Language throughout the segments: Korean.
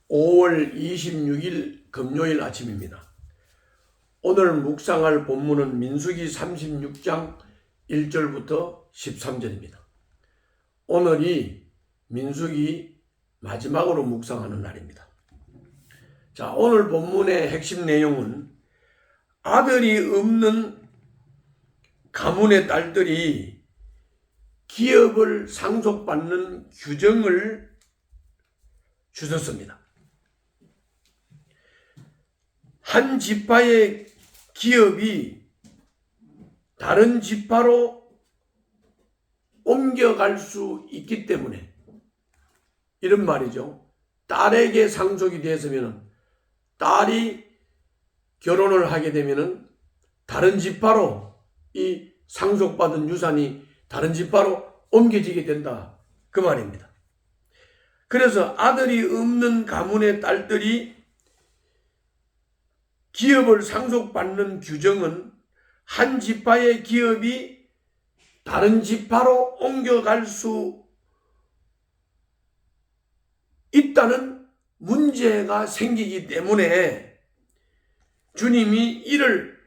5월 26일 금요일 아침입니다. 오늘 묵상할 본문은 민수기 36장 1절부터 13절입니다. 오늘이 민수기 마지막으로 묵상하는 날입니다. 자, 오늘 본문의 핵심 내용은 아들이 없는 가문의 딸들이 기업을 상속받는 규정을 주셨습니다. 한 지파의 기업이 다른 지파로 옮겨갈 수 있기 때문에 이런 말이죠. 딸에게 상속이 되었으면 딸이 결혼을 하게 되면 다른 지파로 이 상속받은 유산이 다른 지파로 옮겨지게 된다. 그 말입니다. 그래서 아들이 없는 가문의 딸들이 기업을 상속받는 규정은 한 지파의 기업이 다른 지파로 옮겨갈 수 있다는 문제가 생기기 때문에 주님이 이를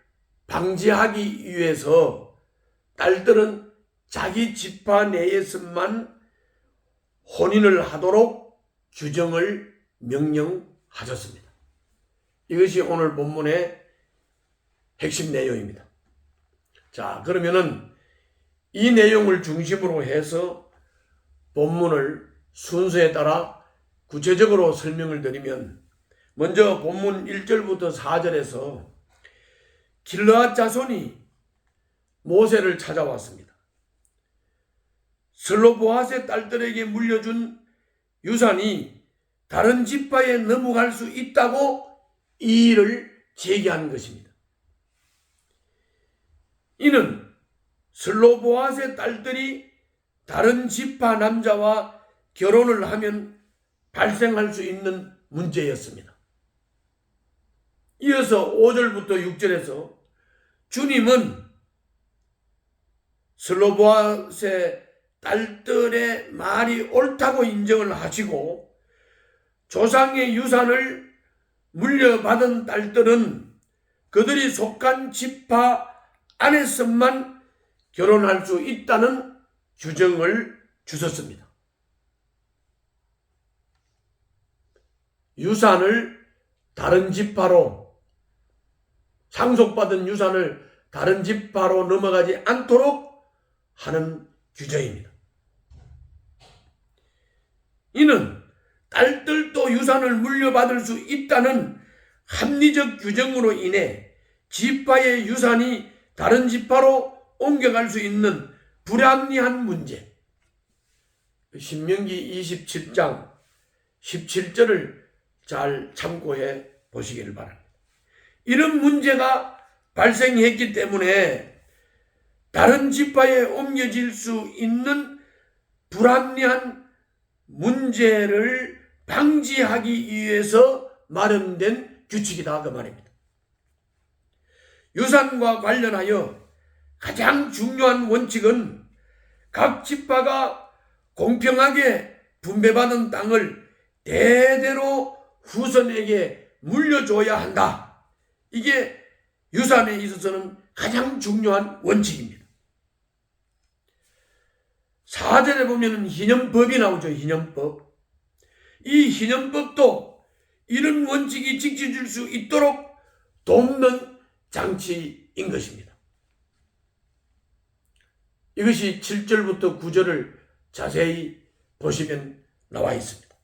방지하기 위해서 딸들은 자기 지파 내에서만 혼인을 하도록 규정을 명령하셨습니다. 이것이 오늘 본문의 핵심 내용입니다. 자, 그러면은 이 내용을 중심으로 해서 본문을 순서에 따라 구체적으로 설명을 드리면, 먼저 본문 1절부터 4절에서 길르앗 자손이 모세를 찾아왔습니다. 슬로보핫의 딸들에게 물려준 유산이 다른 지파에 넘어갈 수 있다고 이의를 제기한 것입니다. 이는 슬로보핫의 딸들이 다른 지파 남자와 결혼을 하면 발생할 수 있는 문제였습니다. 이어서 5절부터 6절에서 주님은 슬로보핫의 딸들의 말이 옳다고 인정을 하시고, 조상의 유산을 물려받은 딸들은 그들이 속한 지파 안에서만 결혼할 수 있다는 규정을 주셨습니다. 유산을 다른 지파로, 상속받은 유산을 다른 지파로 넘어가지 않도록 하는 규정입니다. 이는 딸들도 유산을 물려받을 수 있다는 합리적 규정으로 인해 지파의 유산이 다른 지파로 옮겨갈 수 있는 불합리한 문제, 신명기 27장 17절을 잘 참고해 보시기를 바랍니다. 이런 문제가 발생했기 때문에 다른 지파에 옮겨질 수 있는 불합리한 문제를 방지하기 위해서 마련된 규칙이다, 그 말입니다. 유산과 관련하여 가장 중요한 원칙은 각 지파가 공평하게 분배받은 땅을 대대로 후손에게 물려줘야 한다. 이게 유산에 있어서는 가장 중요한 원칙입니다. 4절에 보면 희년법이 나오죠. 희년법. 이 희년법도 이런 원칙이 지켜질 수 있도록 돕는 장치인 것입니다. 이것이 7절부터 9절을 자세히 보시면 나와 있습니다.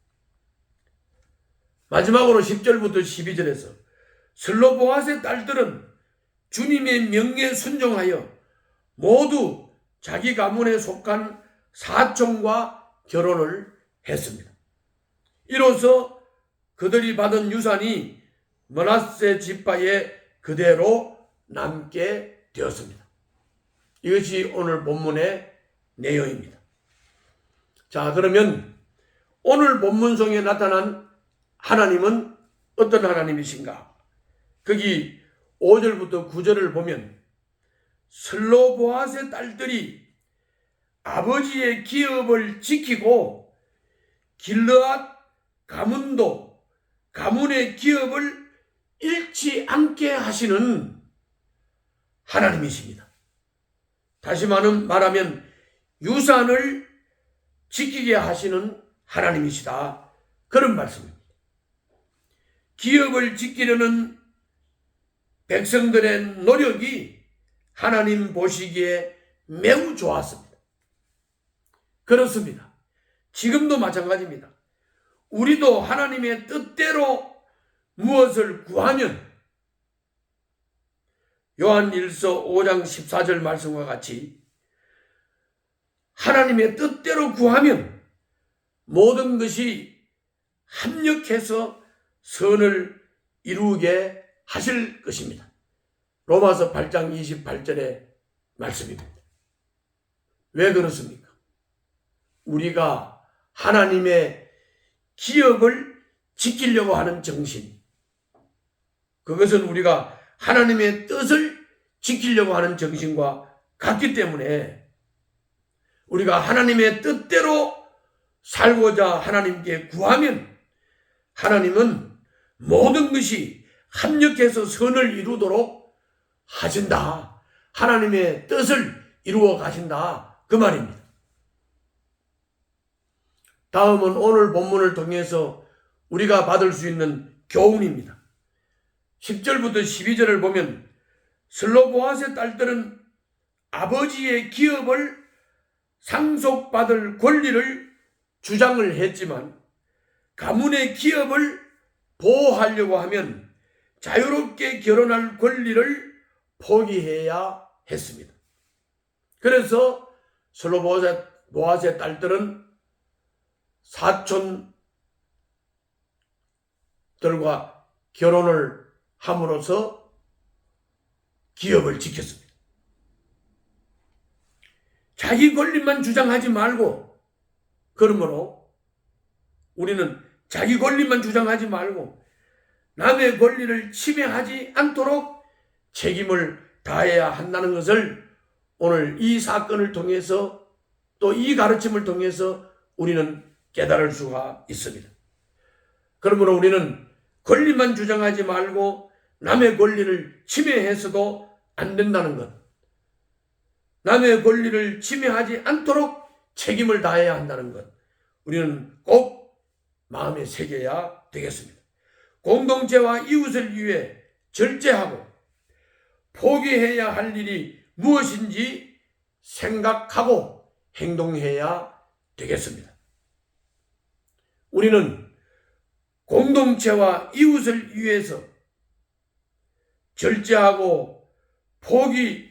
마지막으로 10절부터 12절에서 슬로보핫의 딸들은 주님의 명령에 순종하여 모두 자기 가문에 속한 사촌과 결혼을 했습니다. 이로써 그들이 받은 유산이 므낫세 지파에 그대로 남게 되었습니다. 이것이 오늘 본문의 내용입니다. 자, 그러면 오늘 본문 속에 나타난 하나님은 어떤 하나님이신가? 거기 5절부터 9절을 보면 슬로보핫의 딸들이 아버지의 기업을 지키고 길르앗 가문도 가문의 기업을 잃지 않게 하시는 하나님이십니다. 다시 말하면 유산을 지키게 하시는 하나님이시다. 그런 말씀입니다. 기업을 지키려는 백성들의 노력이 하나님 보시기에 매우 좋았습니다. 그렇습니다. 지금도 마찬가지입니다. 우리도 하나님의 뜻대로 무엇을 구하면 요한일서 5장 14절 말씀과 같이 하나님의 뜻대로 구하면 모든 것이 합력해서 선을 이루게 하실 것입니다. 로마서 8장 28절의 말씀입니다. 왜 그렇습니까? 우리가 하나님의 기업을 지키려고 하는 정신, 그것은 우리가 하나님의 뜻을 지키려고 하는 정신과 같기 때문에 우리가 하나님의 뜻대로 살고자 하나님께 구하면 하나님은 모든 것이 합력해서 선을 이루도록 하신다. 하나님의 뜻을 이루어 가신다. 그 말입니다. 다음은 오늘 본문을 통해서 우리가 받을 수 있는 교훈입니다. 10절부터 12절을 보면 슬로보앗의 딸들은 아버지의 기업을 상속받을 권리를 주장을 했지만 가문의 기업을 보호하려고 하면 자유롭게 결혼할 권리를 포기해야 했습니다. 그래서 슬로보앗의 딸들은 사촌들과 결혼을 함으로써 기업을 지켰습니다. 자기 권리만 주장하지 말고, 그러므로 우리는 자기 권리만 주장하지 말고 남의 권리를 침해하지 않도록 책임을 다해야 한다는 것을 오늘 이 사건을 통해서 또 이 가르침을 통해서 우리는 깨달을 수가 있습니다. 그러므로 우리는 권리만 주장하지 말고 남의 권리를 침해해서도 안 된다는 것, 남의 권리를 침해하지 않도록 책임을 다해야 한다는 것, 우리는 꼭 마음에 새겨야 되겠습니다. 공동체와 이웃을 위해 절제하고 포기해야 할 일이 무엇인지 생각하고 행동해야 되겠습니다. 우리는 공동체와 이웃을 위해서 절제하고 포기할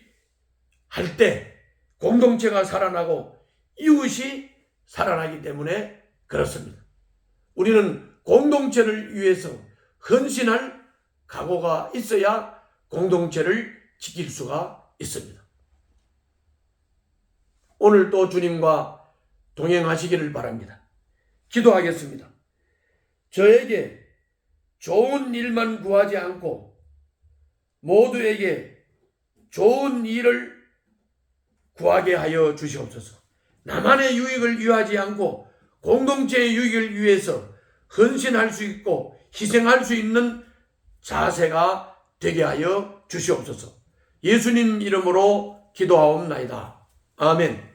때 공동체가 살아나고 이웃이 살아나기 때문에 그렇습니다. 우리는 공동체를 위해서 헌신할 각오가 있어야 공동체를 지킬 수가 있습니다. 오늘 또 주님과 동행하시기를 바랍니다. 기도하겠습니다. 저에게 좋은 일만 구하지 않고 모두에게 좋은 일을 구하게 하여 주시옵소서. 나만의 유익을 위하지 않고 공동체의 유익을 위해서 헌신할 수 있고 희생할 수 있는 자세가 되게 하여 주시옵소서. 예수님 이름으로 기도하옵나이다. 아멘.